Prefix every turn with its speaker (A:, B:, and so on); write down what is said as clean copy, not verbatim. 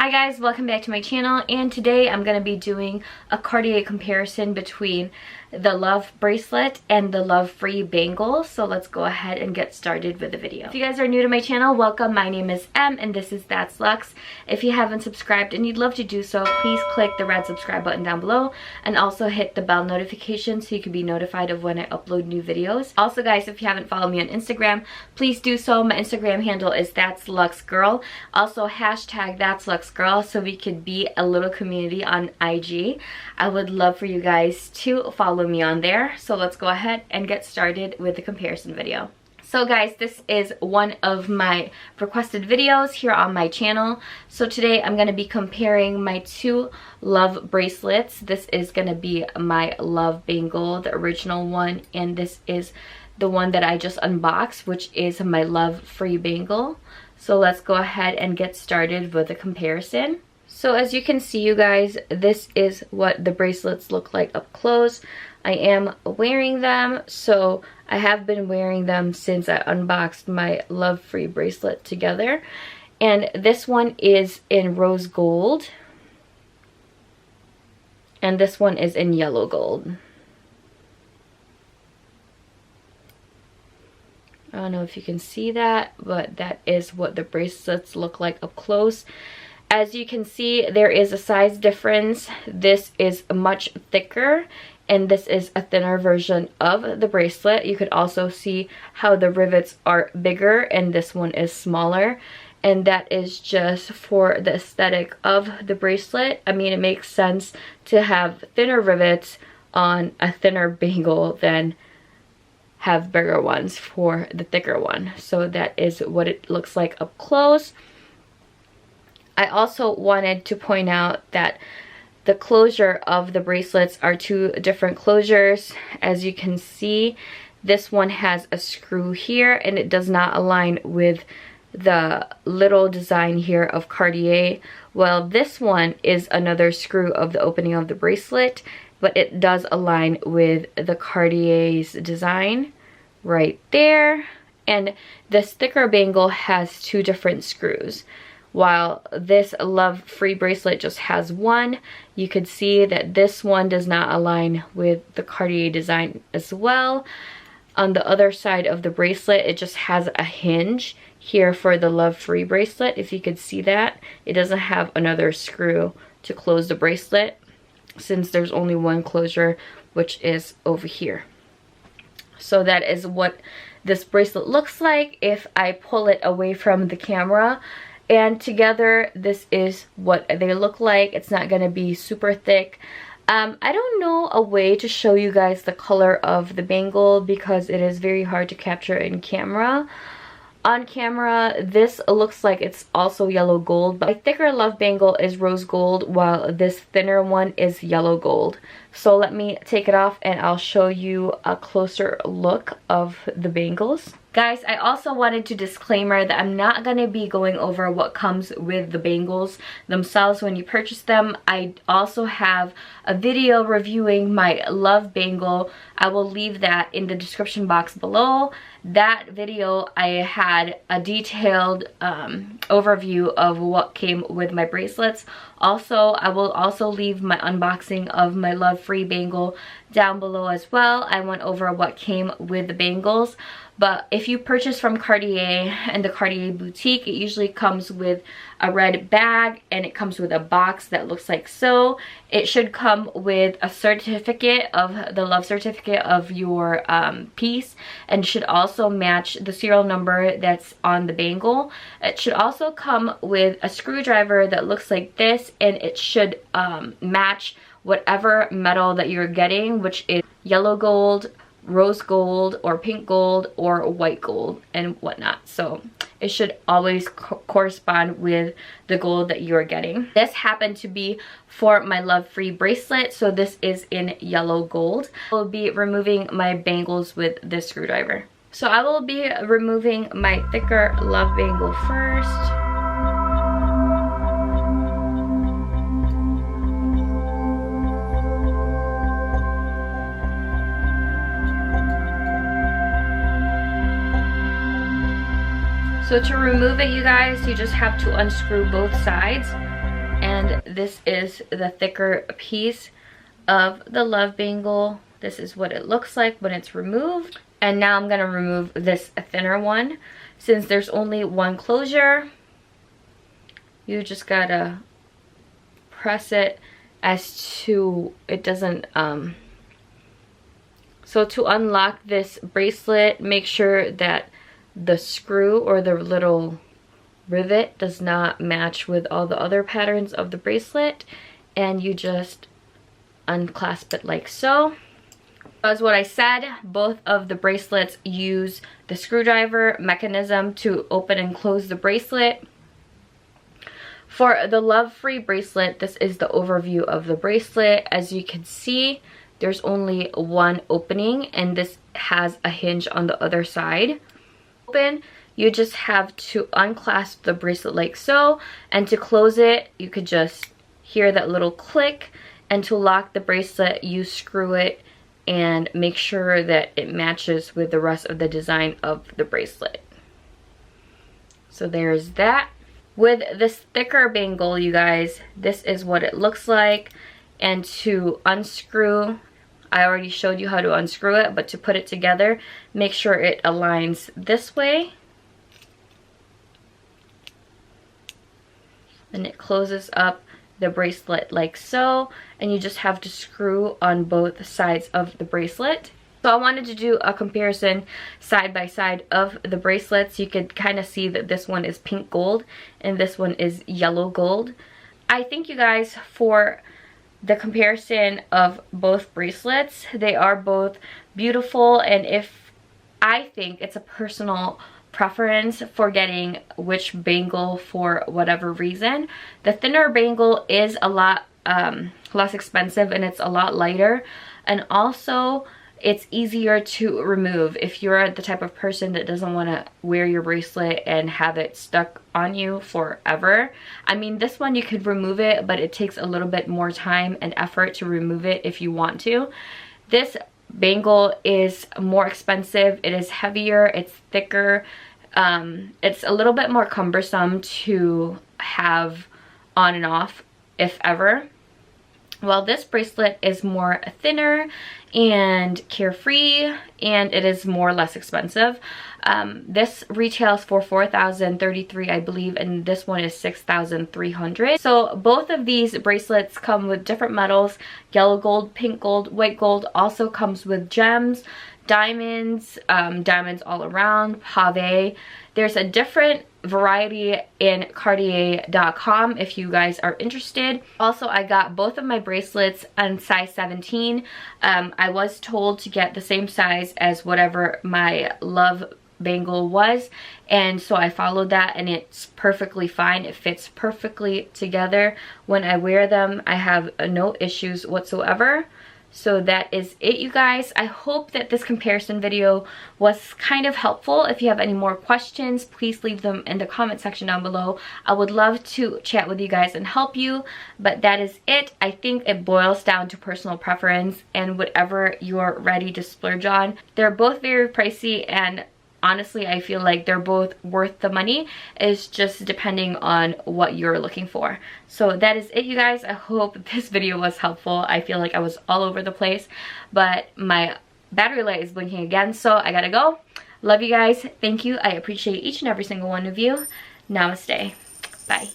A: Hi guys, welcome back to my channel, and today I'm going to be doing a Cartier comparison between the Love Bracelet and the Love Free Bangle. So let's go ahead and get started with the video. If you guys are new to my channel, welcome. My name is M and this is ThatsLuxe. If you haven't subscribed and you'd love to do so, please click the red subscribe button down below and also hit the bell notification so you can be notified of when I upload new videos. Also guys, if you haven't followed me on Instagram, please do so. My Instagram handle is ThatsLuxeGirl. Also hashtag ThatsLuxeGirl so we could be a little community on IG. I would love for you guys to follow me on there. So let's go ahead and get started with the comparison video. So guys, this is one of my requested videos here on my channel. So today I'm going to be comparing my two Love bracelets. This is going to be my Love Bangle, the original one, and this is the one that I just unboxed, which is my Love Free Bangle. So let's go ahead and get started with the comparison. So as you can see, you guys, this is what the bracelets look like up close. I am wearing them, so I have been wearing them since I unboxed my Love Free bracelet together. And this one is in rose gold, and this one is in yellow gold. I don't know if you can see that, but that is what the bracelets look like up close. As you can see, there is a size difference. This is much thicker and this is a thinner version of the bracelet. You could also see how the rivets are bigger and this one is smaller. And that is just for the aesthetic of the bracelet. I mean, it makes sense to have thinner rivets on a thinner bangle than have bigger ones for the thicker one. So that is what it looks like up close. I also wanted to point out that the closure of the bracelets are two different closures. As you can see, this one has a screw here and it does not align with the little design here of Cartier. Well, this one is another screw of the opening of the bracelet, but it does align with the Cartier's design right there. And this thicker bangle has two different screws. While this Love Free bracelet just has one, you could see that this one does not align with the Cartier design as well. On the other side of the bracelet, it just has a hinge here for the Love Free bracelet. If you could see that, it doesn't have another screw to close the bracelet since there's only one closure, which is over here. So that is what this bracelet looks like if I pull it away from the camera. And together, this is what they look like. It's not going to be super thick. I don't know a way to show you guys the color of the bangle because it is very hard to capture in camera. On camera, this looks like it's also yellow gold, but my thicker Love Bangle is rose gold while this thinner one is yellow gold. So let me take it off and I'll show you a closer look of the bangles. Guys, I also wanted to disclaimer that I'm not going to be going over what comes with the bangles themselves when you purchase them. I also have a video reviewing my Love Bangle. I will leave that in the description box below. That video, I had a detailed overview of what came with my bracelets. Also, I will also leave my unboxing of my Love Free Bangle down below as well. I went over what came with the bangles. But if you purchase from Cartier and the Cartier boutique, it usually comes with a red bag and it comes with a box that looks like so. It should come with a certificate of the Love certificate of your piece, and should also match the serial number that's on the bangle. It should also come with a screwdriver that looks like this, and it should match whatever metal that you're getting, which is yellow gold, rose gold, or pink gold, or white gold, and whatnot. So it should always correspond with the gold that you're getting. This happened to be for my Love Free bracelet, so this is in yellow gold. I will be removing my bangles with this screwdriver. So I will be removing my thicker Love Bangle first. So to remove it, you guys, you just have to unscrew both sides. And this is the thicker piece of the love bangle. This is what it looks like when it's removed. And now I'm gonna remove this thinner one. Since there's only one closure, you just gotta press it as to it doesn't so to unlock this bracelet, make sure that the screw or the little rivet does not match with all the other patterns of the bracelet, and you just unclasp it like so. As what I said, both of the bracelets use the screwdriver mechanism to open and close the bracelet. For the Love Free bracelet, this is the overview of the bracelet. As you can see, there's only one opening, and this has a hinge on the other side. Open, you just have to unclasp the bracelet like so, and to close it, you could just hear that little click, and to lock the bracelet, you screw it and make sure that it matches with the rest of the design of the bracelet. So there's that. With this thicker bangle, you guys, this is what it looks like. And to unscrew, I already showed you how to unscrew it, but to put it together, make sure it aligns this way. And it closes up the bracelet like so, and you just have to screw on both sides of the bracelet. So I wanted to do a comparison side by side of the bracelets. You could kind of see that this one is pink gold and this one is yellow gold. I think, you guys, for the comparison of both bracelets, they are both beautiful, and if I think it's a personal preference for getting which bangle for whatever reason. The thinner bangle is a lot less expensive, and it's a lot lighter, and also it's easier to remove if you're the type of person that doesn't want to wear your bracelet and have it stuck on you forever. I mean, this one you could remove it, but it takes a little bit more time and effort to remove it if you want to. This bangle is more expensive, it is heavier, it's thicker, it's a little bit more cumbersome to have on and off, if ever. Well, this bracelet is more thinner and carefree, and it is more less expensive. This retails for $4,033, I believe, and this one is $6,300. So both of these bracelets come with different metals: yellow gold, pink gold, white gold. Also comes with gems, diamonds, diamonds all around, pave. There's a different variety in Cartier.com if you guys are interested. Also, I got both of my bracelets in size 17. I was told to get the same size as whatever my love bangle was, and so I followed that, and it's perfectly fine. It fits perfectly together. When I wear them, I have no issues whatsoever. So that is it, you guys. I hope that this comparison video was kind of helpful. If you have any more questions, please leave them in the comment section down below. I would love to chat with you guys and help you, but that is it. I think it boils down to personal preference and whatever you're ready to splurge on. They're both very pricey, and honestly, I feel like they're both worth the money. It's just depending on what you're looking for. So that is it, you guys. I hope this video was helpful. I feel like I was all over the place, but my battery light is blinking again, so I gotta go. Love you guys. Thank you. I appreciate each and every single one of you. Namaste. Bye.